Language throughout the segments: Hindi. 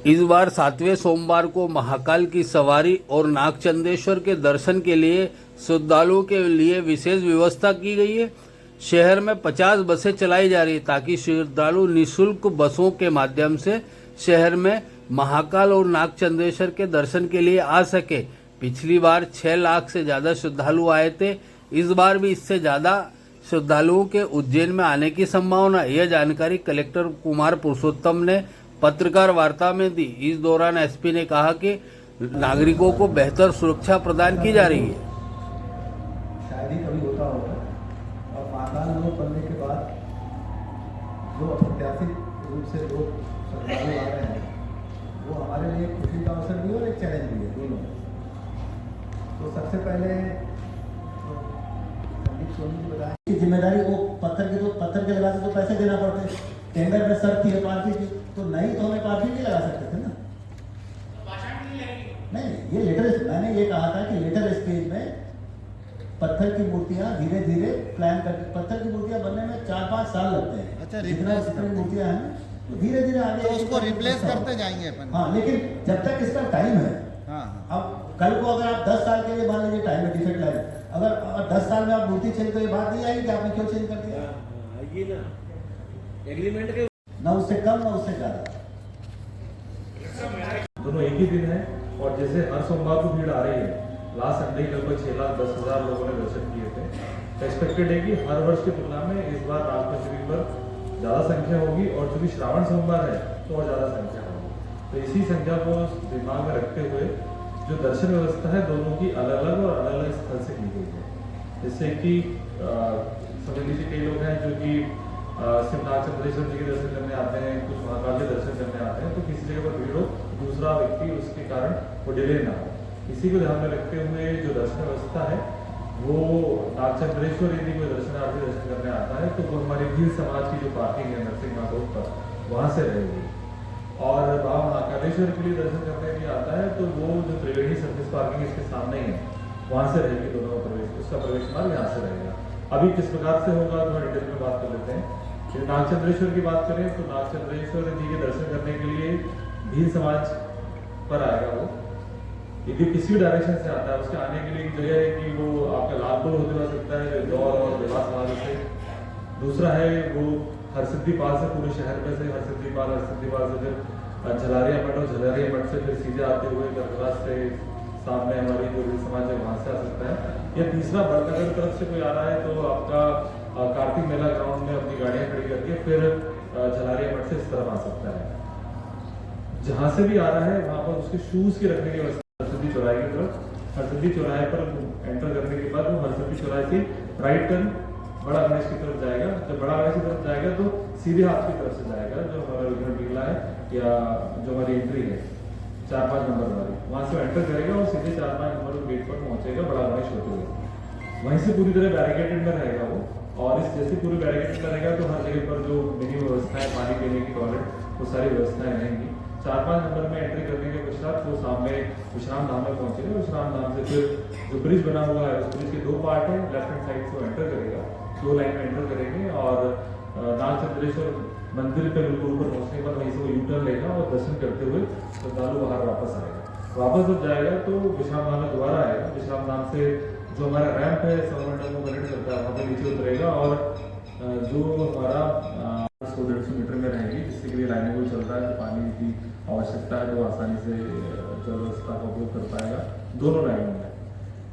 इस बार 7वें सोमवार को महाकाल की सवारी और नागचंद्रेश्वर के दर्शन के लिए श्रद्धालुओं के लिए विशेष व्यवस्था की गई है। शहर में 50 बसें चलाई जा रही है ताकि श्रद्धालु निःशुल्क बसों के माध्यम से शहर में महाकाल और नागचंद्रेश्वर के दर्शन के लिए आ सके। पिछली बार 6 लाख से ज्यादा श्रद्धालु आए थे। इस बार भी इससे ज्यादा श्रद्धालुओं के उज्जैन में आने की संभावना। यह जानकारी कलेक्टर कुमार पुरुषोत्तम ने पत्रकार वार्ता में दी। इस दौरान एसपी ने कहा कि नागरिकों को बेहतर सुरक्षा प्रदान की जा रही है। शायद ही कभी होता होगा और महाकाल लोग बनने के बाद जो अप्रत्याशित रूप से लोग श्रद्धालु आ रहे हैं वो हमारे लिए खुशी का अवसर भी और एक चैलेंज भी है दोनों। तो सबसे पहले संदीप सोनी जी बताएं कि जिम्मेदारी वो पत्थर के लगाते तो पैसे देना पड़ते। टेंडर में शर्त थी पार्किंग की तो नहीं तो हमें पार्किंग नहीं लगा सकते थे ना। नहीं, ये लेटर मैंने ये कहा था कि लेटर स्टेज में पत्थर की मूर्तियां धीरे धीरे प्लान करके पत्थर की मूर्तियां बनने में 4-5 साल लगते हैं। अच्छा, जितनी मूर्तियां हैं तो धीरे धीरे आगे तो उसको रिप्लेस करते जाएंगे अपन। हाँ, लेकिन जब तक इसका टाइम है। हाँ, अब कल को अगर आप 10 साल के लिए मान लीजिए टाइम है डिफेक्ट लाइन, अगर 10 साल में आप मूर्ति चेंज तो ये बात नहीं आएगी कि आपने क्यों चेंज कर दिया। ये ना एग्रीमेंट के ना उससे कम ना उससे ज्यादा। दोनों एक ही दिन है और जैसे हर सोमवार को भीड़ आ रही है। लास्ट संडे लगभग 6,10,000 लोगों ने दर्शन किए थे। एक्सपेक्टेड है कि हर वर्ष की तुलना में इस बार नागपंचमी पर ज़्यादा संख्या होगी और चूंकि श्रावण सोमवार है तो और ज़्यादा संख्या होगी। तो इसी संख्या को दिमाग में रखते हुए जो दर्शन व्यवस्था है दोनों की अलग अलग और अलग अलग स्थल से की गई है। जैसे कि समझ लीजिए कई लोग हैं जो कि सिर्फ नागचंद्रेश्वर जी के दर्शन करने आते हैं, कुछ महाकाल के दर्शन करने आते हैं, तो किसी जगह पर भीड़ हो दूसरा व्यक्ति उसके कारण वो डिले ना हो। इसी को ध्यान में रखते हुए जो दर्शन व्यवस्था है वो नागचंद्रेश्वर यदि कोई दर्शनार्थी दर्शन करने आता है तो वो हमारी भील समाज की जो पार्किंग है नरसिंह रोड पर वहाँ से रहेगी। और बाबा महाकालेश्वर के लिए दर्शन करने के लिए आता है तो वो जो त्रिवेणी सर्विस पार्किंग इसके सामने ही है वहाँ से रहेगी। दोनों प्रवेश उसका प्रवेश मार्ग यहाँ से रहेगा। अभी किस प्रकार से होगा थोड़ा डिटेल में बात कर लेते हैं। यदि नागचंद्रेश्वर की बात करें तो नागचंद्रेश्वर जी के दर्शन करने के लिए भील समाज पर आएगा वो। यदि किसी भी डायरेक्शन से आता है उसके आने के लिए एक जगह है कि वो आपका लालपुर होते हुआ सकता है दौर और देवास मार्ग से। दूसरा है वो हरसिद्धिपाल से पूरे शहर में से हरसिद्धिपाल से फिर झलारिया मठ और झलारिया मठ से फिर सीधे आते हुए गर्भराज से सामने हमारी जो भील समाज है वहाँ से आ सकता है। या तीसरा बड़नगर तरफ से कोई आ रहा है तो आपका कार्तिक मेला ग्राउंड में अपनी गाड़ियाँ खड़ी करके फिर झलारिया मठ से इस तरफ आ सकता है। जहाँ से भी आ रहा है वहाँ पर उसके शूज के रखने की व्यवस्था हरसिद्धि चौराहे की तरफ। हरसिद्धि चौराहे पर एंटर करने के बाद वो हरसिद्धि चौराहे से राइट टर्न बड़ा गणेश की तरफ जाएगा। जब बड़ा गणेश की तरफ जाएगा तो सीधे हाथ की तरफ से जाएगा जो हमारा विघ्न टीला है या जो हमारी एंट्री है 4-5 नंबर वाली, वहाँ से एंटर करेगा और सीधे 4-5 नंबर गेट पर पहुंचेगा बड़ा गणेश होते हुए। वहीं से पूरी तरह बैरिकेटेड में रहेगा वो। और इस जैसे पूरी बैरिकेटेड में रहेगा तो हर जगह पर जो मिनिमम व्यवस्थाएं पानी पीने की टॉयलेट वो सारी व्यवस्थाएं रहेंगी। 4-5 नंबर में एंट्री करने के पश्चात वो सामने विश्राम धाम में पहुंचेगा। विश्राम धाम से फिर जो ब्रिज बना हुआ है उस ब्रिज के 2 पार्ट है। लेफ्ट हैंड साइड से वो एंटर करेगा, 2 लाइन में एंटर करेंगे और नागचंद्रेश्वर मंदिर पे बिल्कुल ऊपर पहुंचने के बाद वहीं से वो यूटर्न लेगा और दर्शन करते हुए श्रद्धालु बाहर वापस आएगा। वापस जब जाएगा तो विश्राम धाम में दोबारा आएगा। विश्राम धाम से जो हमारा रैंप है सौमंडल को कनेक्ट करता है वहाँ पे नीचे उतरेगा और जो हमारा 100-150 मीटर में रहेगी जिससे के लिए लाइनें को चल रहा है तो पानी की आवश्यकता है तो आसानी से जल व्यवस्था का उपयोग कर पाएगा। दोनों लाइनों में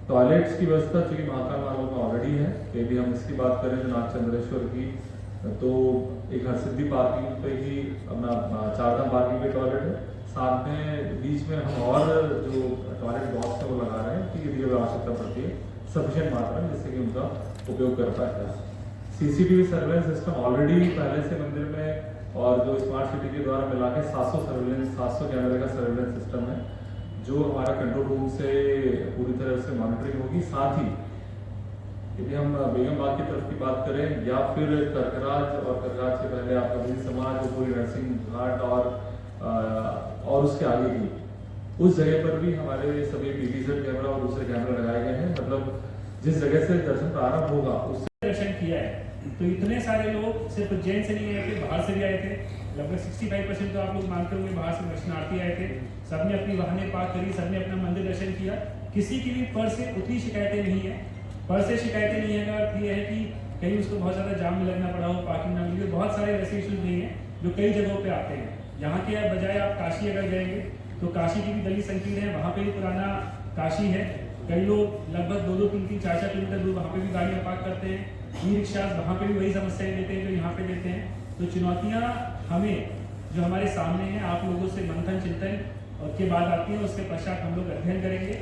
टॉयलेट्स की व्यवस्था चूँकि महाकाल मार्गों में ऑलरेडी है। यदि हम इसकी बात करें तो नागचंद्रेश्वर की तो एक हरसिद्धि पार्किंग पे ही अपना चारधाम पार्किंग पे टॉयलेट है। साथ में बीच में हम और जो टॉयलेट बॉक्स है वो लगा रहे हैं कि यदि आवश्यकता पड़ती है सफिशिएंट मात्रा में जिससे कि उनका उपयोग कर पाए। सीसीटीवी सर्वेलेंस सिस्टम ऑलरेडी पहले से मंदिर में और जो स्मार्ट सिटी के द्वारा मिला के 700 कैमरे का सर्वेलेंस सिस्टम है जो हमारा कंट्रोल रूम से पूरी तरह से मॉनिटरिंग होगी। साथ ही यदि हम बेगम बाग की तरफ की बात करें या फिर करकराज और करकराज के पहले आपका भील समाज पूरी नरसिंह घाट और उसके आगे की उस जगह पर भी हमारे सभी पीटीजेड कैमरा और दूसरे कैमरा लगाए गए हैं। मतलब जिस जगह से दर्शन प्रारंभ होगा उससे दर्शन किया है। तो इतने सारे लोग सिर्फ उज्जैन से नहीं आए थे, बाहर से भी आए थे। लगभग 65% तो आप लोग मानते होंगे बाहर से दर्शनार्थी आए थे। सबने अपनी वाहनें पार्क करी, सबने अपना मंदिर दर्शन किया। किसी की भी पर से उतनी शिकायतें नहीं है। पर से शिकायतें नहीं है का अर्थ ये है कि कहीं उसको बहुत ज़्यादा जाम में लगना पड़ा हो, पार्किंग ना मिली हो। बहुत सारे वैसे इशूज नहीं है जो कई जगहों पे आते हैं। यहाँ के बजाय आप काशी अगर जाएंगे तो काशी की भी गली संकीर्ण है, वहाँ पे भी पुराना काशी है। कई लोग लगभग 2-2, 3-3, 4-4 किलोमीटर दूर वहाँ पे भी गाड़ियाँ पार्क करते हैं। ई रिक्शा वहाँ पे भी वही समस्याएं देते हैं जो यहाँ पे देते हैं। तो चुनौतियाँ हमें जो हमारे सामने हैं, आप लोगों से मंथन चिंतन और के बाद आती है, उसके पश्चात हम लोग अध्ययन करेंगे